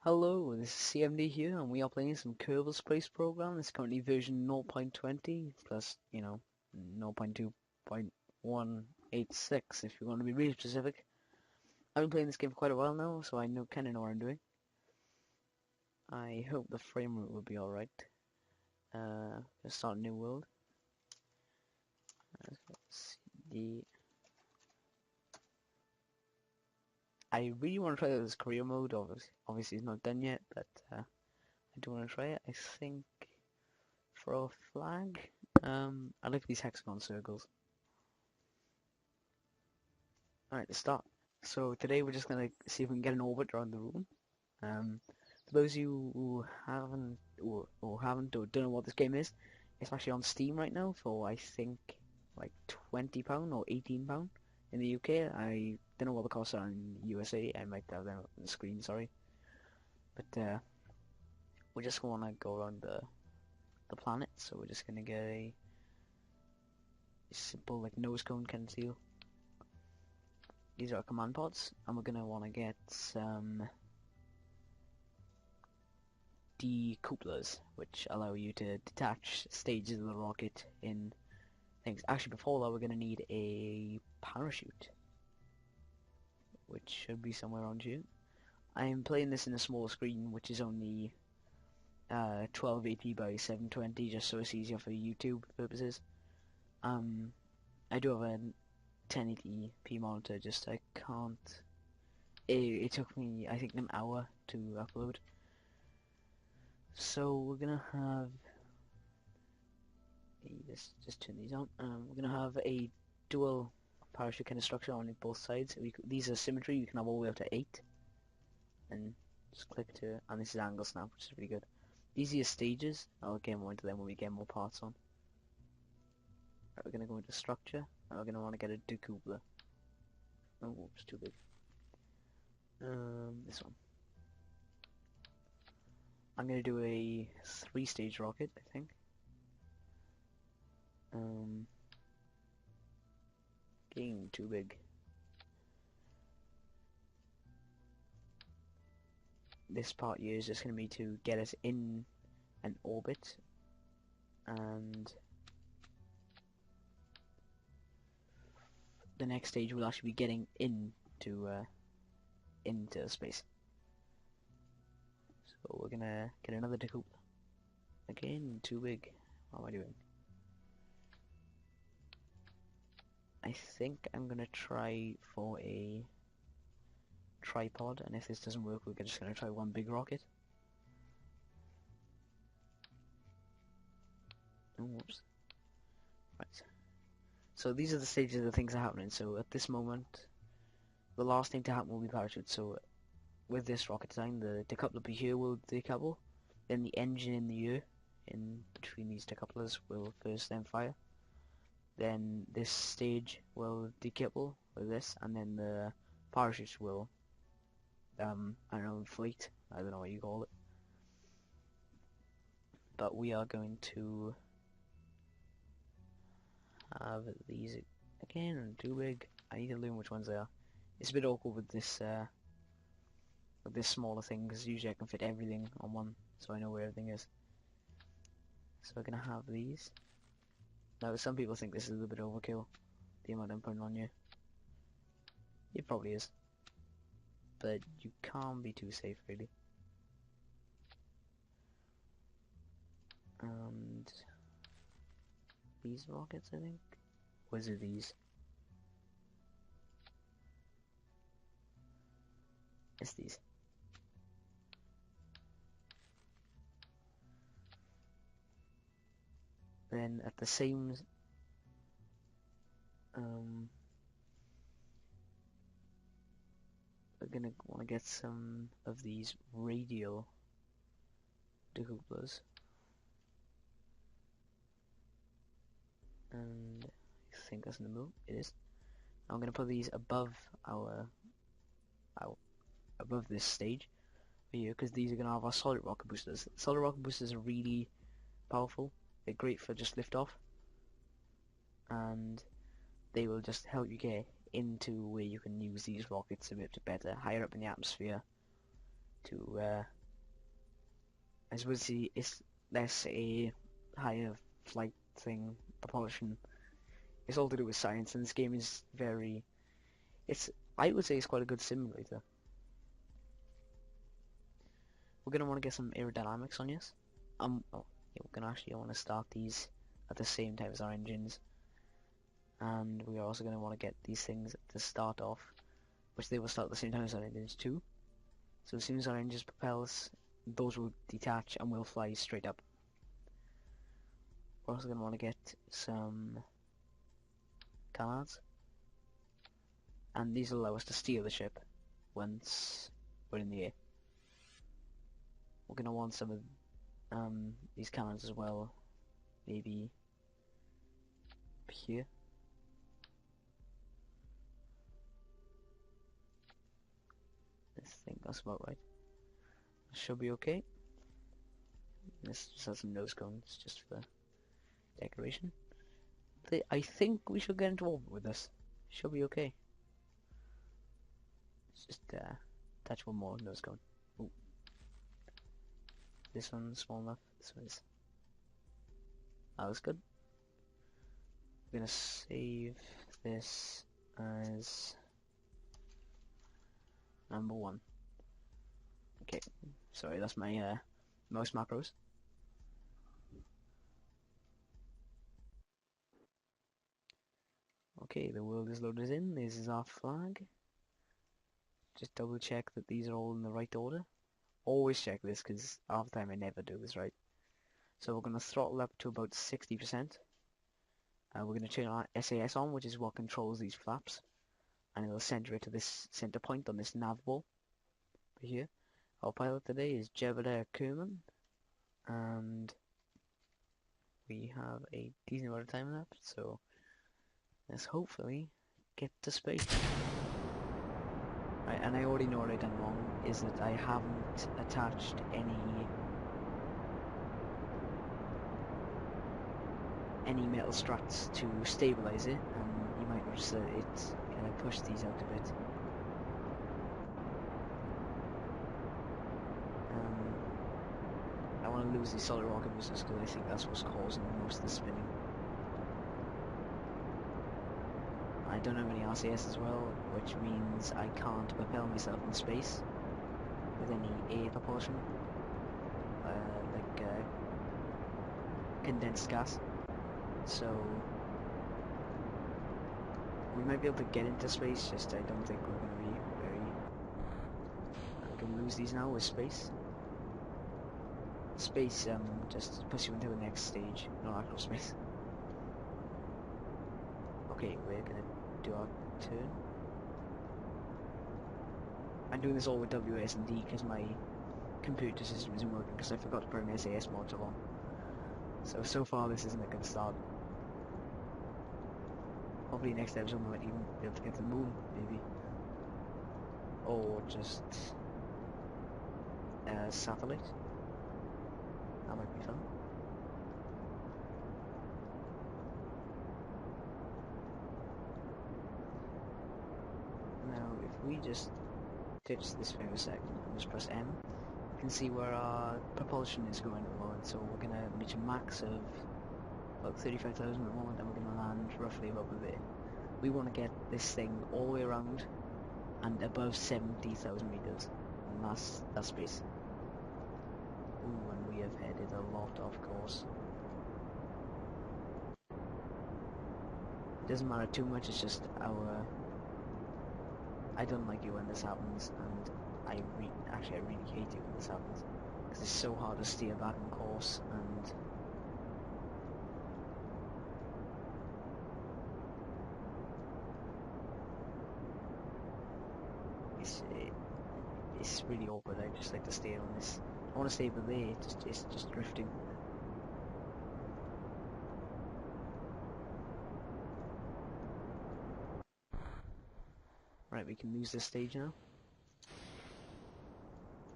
Hello, this is CMD here, and we are playing some Kerbal Space Program. It's currently version 0.20 plus, 0.2.186 if you want to be really specific. I've been playing this game for quite a while now, so I kind of know what I'm doing. I hope the frame rate will be alright. Let's start a new world. I really want to try this career mode. Obviously, it's not done yet, but I do want to try it. I think for a flag, I like these hexagon circles. Alright, let's start. So today we're just gonna see if we can get an orbit around the room. For those of you who haven't or don't know what this game is, it's actually on Steam right now for I think like £20 or £18 in the UK. I don't know what the costs are in USA. I might have them on the screen, sorry. But we just wanna go around the planet, so we're just gonna get a simple like nose cone kind of deal. These are our command pods, and we're gonna want to get some decouplers, which allow you to detach stages of the rocket in things. Actually, before that, we're gonna need a parachute, which should be somewhere around here. I'm playing this in a small screen, which is only 1280 by 720, just so it's easier for YouTube purposes. I do have a 1080p monitor, just I can't. It took me, I think, an hour to upload. So we're gonna have just turn these on. We're gonna have a dual parachute kind of structure on both sides. These are symmetry. You can have all the way up to 8, and just click to. And this is angle snap, which is really good. These are your stages. I'll get more into them when we get more parts on. Right, we're gonna go into structure, and we're gonna want to get a decoupler. Oh, it's too big. This one. I'm gonna do a 3-stage rocket, I think. Getting too big. This part here is just gonna be to get us in an orbit, and the next stage will actually be getting into space. So we're gonna get another decoupler. Again, too big. What am I doing? I think I'm gonna try for a tripod, and if this doesn't work, we're just gonna try one big rocket. Oh, whoops. Right. So these are the stages of the things that are happening. So at this moment, the last thing to happen will be parachute. So with this rocket design, the decoupler be here will decouple, then the engine in the air in between these decouplers will first then fire. Then this stage will decouple with this, and then the parachute will, I don't know, inflate. I don't know what you call it. But we are going to have these again, too big. I need to learn which ones they are. It's a bit awkward with this smaller thing, because usually I can fit everything on one, so I know where everything is. So we're gonna have these. Now, some people think this is a little bit overkill, the amount I'm putting on you. It probably is, but you can't be too safe, really. And these rockets, I think. Or is it these? It's these. Then at the same we're gonna want to get some of these radial decouplers, and I think that's in the move. It is. I'm gonna put these above above this stage here, because these are gonna have our solid rocket boosters. Solid rocket boosters are really powerful. They're great for just liftoff, and they will just help you get into where you can use these rockets a bit better, higher up in the atmosphere, to I suppose it's less a higher flight thing, propulsion. It's all to do with science, and this game is very... I would say it's quite a good simulator. We're going to want to get some aerodynamics on this. Oh, yeah, we're going to actually want to start these at the same time as our engines. And we are also going to want to get these things to start off, which they will start at the same time as our engines too. So as soon as our engines propel us, those will detach and will fly straight up. We're also going to want to get some canards, and these will allow us to steer the ship once we're in the air. We're going to want some of these cannons as well, maybe up here. I think that's about right. Should be okay. This just has some nose cones just for decoration. I think we should get into orbit with this. Should be okay. Let's just attach one more nose cone. Ooh. This one's small enough. This one is. That was good. I'm gonna save this as number 1. Okay, sorry, that's my most macros. Okay, the world is loaded in. This is our flag. Just double check that these are all in the right order. Always check this, because half the time I never do this right. So we're going to throttle up to about 60%. We're going to turn our SAS on, which is what controls these flaps. And it'll center it to this center point on this nav ball. Over here. Our pilot today is Kerbal, and we have a decent amount of time left, so let's hopefully get to space. Right, and I already know what I've done wrong, is that I haven't attached any metal struts to stabilize it, and you might notice that it kind of pushed these out a bit. I want to lose these solid rocket boosters because I think that's what's causing most of the spinning. I don't have any RCS as well, which means I can't propel myself in space with any air propulsion, like condensed gas. So we might be able to get into space, just I don't think we're going to be very... I'm going to lose these now with space. Space just puts you into the next stage, not actual space. Okay, we're going to do our turn. I'm doing this all with WSD because my computer system isn't working because I forgot to put an SAS module on. So far this isn't a good start. Hopefully next episode we might even be able to get to the moon, maybe. Or just a satellite. That might be fun. Now if we just ditch this for a second and just press M, you can see where our propulsion is going at the moment. So we're going to reach a max of about 35,000 at the moment, and we're going to land roughly above there. We want to get this thing all the way around and above 70,000 meters, and that's space. Ooh, and we have headed a lot off course. It doesn't matter too much, it's just our... I don't like it when this happens, and I really hate it when this happens, because it's so hard to steer back on course, and it's really awkward. I just like to stay on this. I want to stay over there, just drifting. Right, we can use this stage now.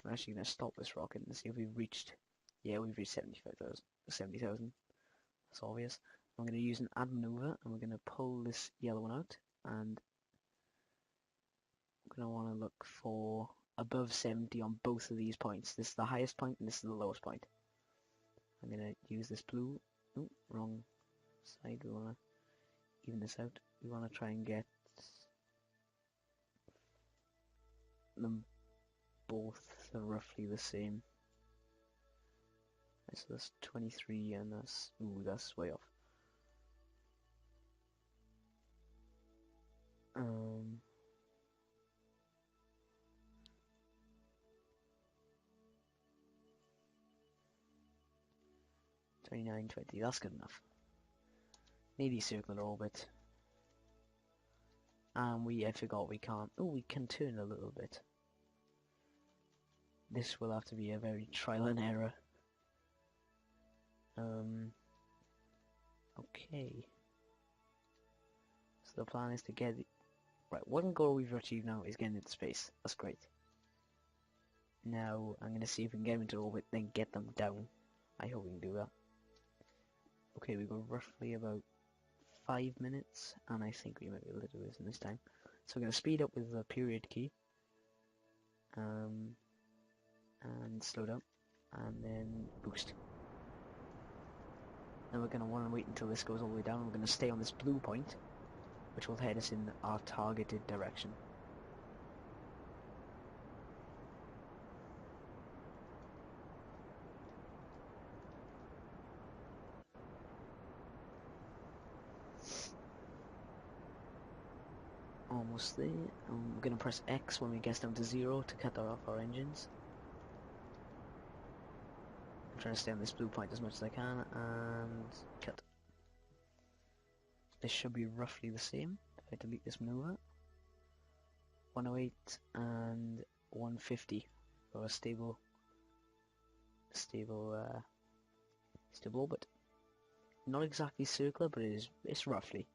I'm actually going to stop this rocket and see if we've reached... Yeah, we've reached 70,000. That's obvious. I'm going to use an add maneuver, and we're going to pull this yellow one out, and I'm going to want to look for above 70 on both of these points. This is the highest point and this is the lowest point. I'm gonna use this blue. Oh, wrong side. We wanna even this out. We wanna try and get them both roughly the same. So that's 23 and that's way off. 29, 20, that's good enough. Nearly circular orbit. And I forgot we can't, we can turn a little bit. This will have to be a very trial and error. Okay. So the plan is to get it. Right, one goal we've achieved now is getting into space. That's great. Now I'm gonna see if we can get them into orbit, then get them down. I hope we can do that. Okay, we got roughly about 5 minutes, and I think we might be able to do this in this time. So we're gonna speed up with the period key. And slow down, and then boost. Then we're going to want to wait until this goes all the way down. We're going to stay on this blue point, which will head us in our targeted direction. Almost there. We're going to press X when we get down to 0 to cut off our engines. I'm trying to stay on this blue point as much as I can, and cut. This should be roughly the same if I delete this maneuver. 108 and 150 for a stable orbit. Not exactly circular, but it's roughly.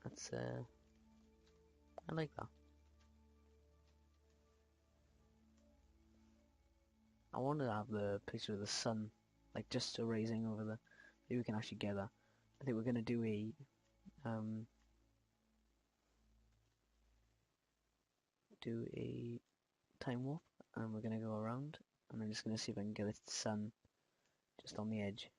That's I like that. I wanted to have the picture of the sun, like just erasing over the. Maybe we can actually get that. I think we're gonna do a time warp, and we're gonna go around, and I'm just gonna see if I can get the sun just on the edge.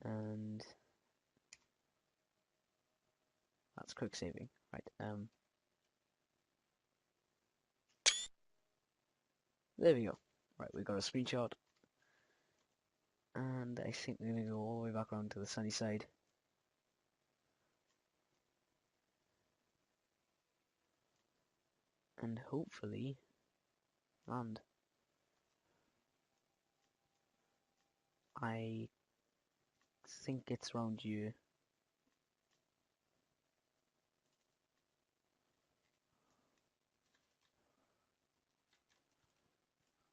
And that's quick saving, right? There we go. Right, we got a screenshot, and I think we're gonna go all the way back around to the sunny side. And hopefully land. I think it's around you.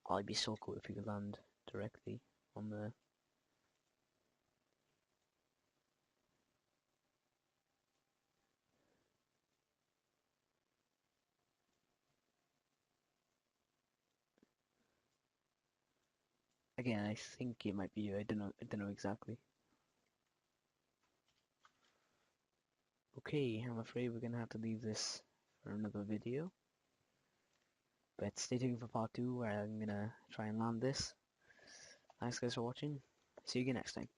Oh, it'd be so cool if we could land directly on the. Again, I think it might be you. I don't know exactly. Okay, I'm afraid we're gonna have to leave this for another video. But stay tuned for part 2 where I'm gonna try and land this. Thanks guys for watching. See you again next time.